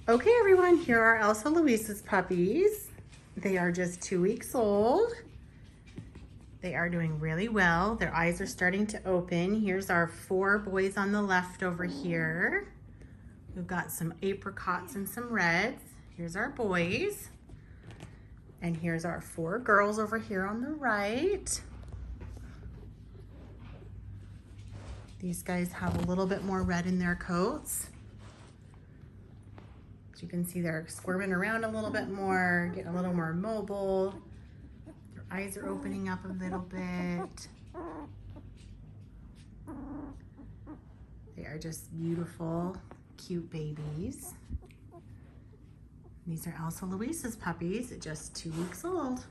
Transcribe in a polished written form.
Okay, everyone, here are Elsa Louise's puppies. They are just 2 weeks old. They are doing really well. Their eyes are starting to open. Here's our 4 boys on the left over here. We've got some apricots and some reds. Here's our boys. And here's our 4 girls over here on the right. These guys have a little bit more red in their coats. As you can see, they're squirming around a little bit more, getting a little more mobile. Their eyes are opening up a little bit. They are just beautiful, cute babies. These are Elsa Louise's puppies at just 2 weeks old.